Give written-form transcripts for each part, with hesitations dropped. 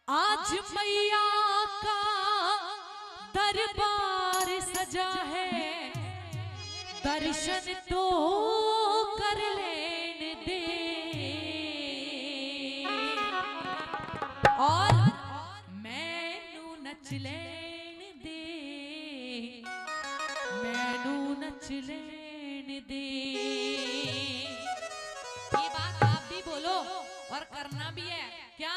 आज मैया का दरबार सजा है, दर्शन तो कर लेने दे। और मैनू नच लेने दे, मैनू नच लेने दे। ये बात आप भी बोलो और करना भी है क्या?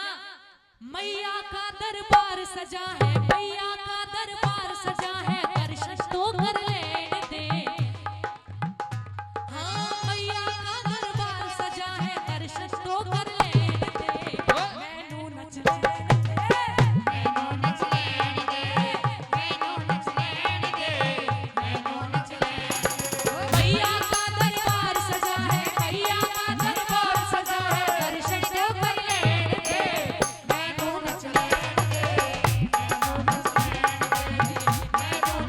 मैया का दरबार सजा है, मैया का दरबार सजा है, दर्शन तो कर लेने दे। हाँ मैया का दरबार सजा है, दर्शन तो कर लेने दे। मैनू नच लेने दे, मैनू नच लेने दे, मैनू नच लेने दे, मैनू नच लेने दे। मैया का दरबार सजा है, मैया का दरबार सजा है, दर्शन तो कर लेने दे। मैनू नच लेने दे, मैनू नच लेने दे, मैनू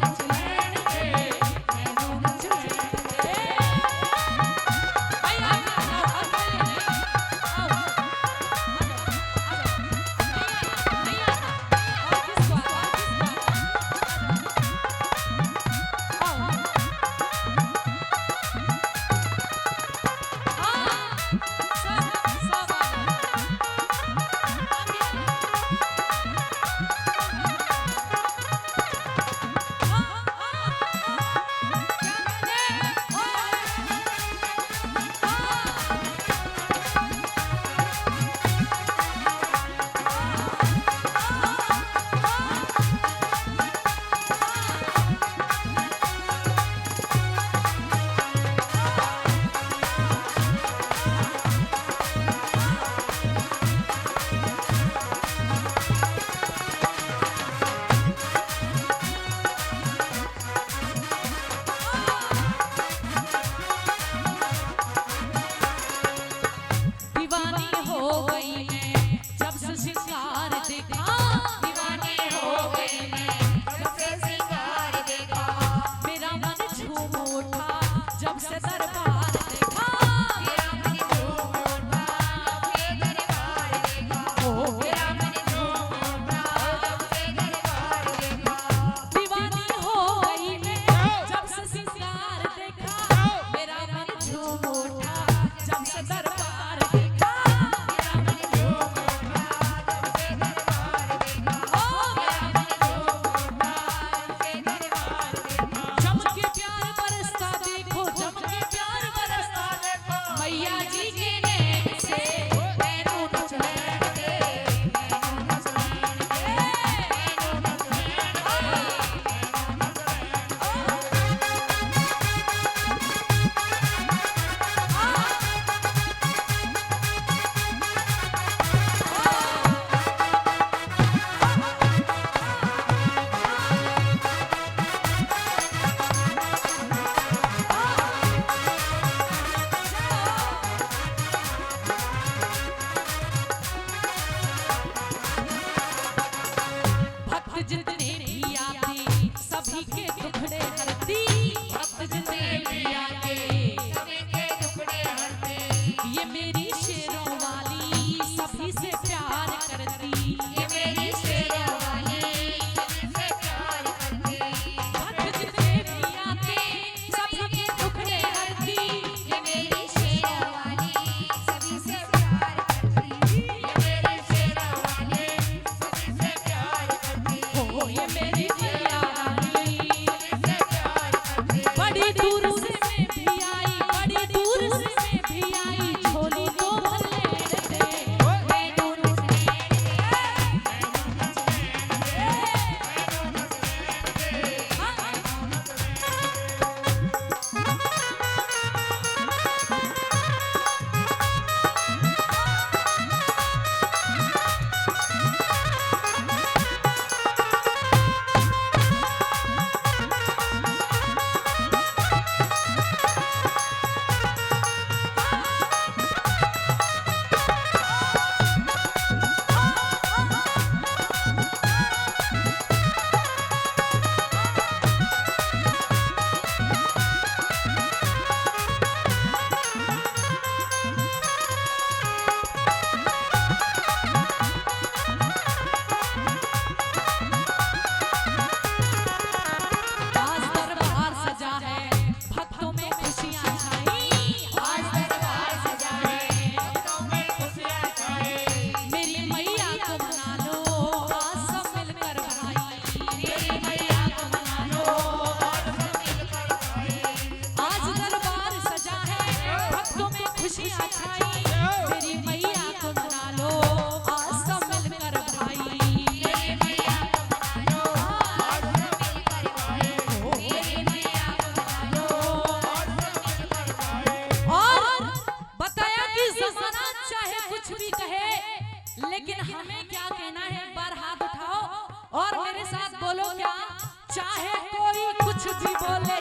हमें क्या कहना है, एक बार हाथ उठाओ और मेरे साथ बोलो क्या, चाहे कोई कुछ भी बोले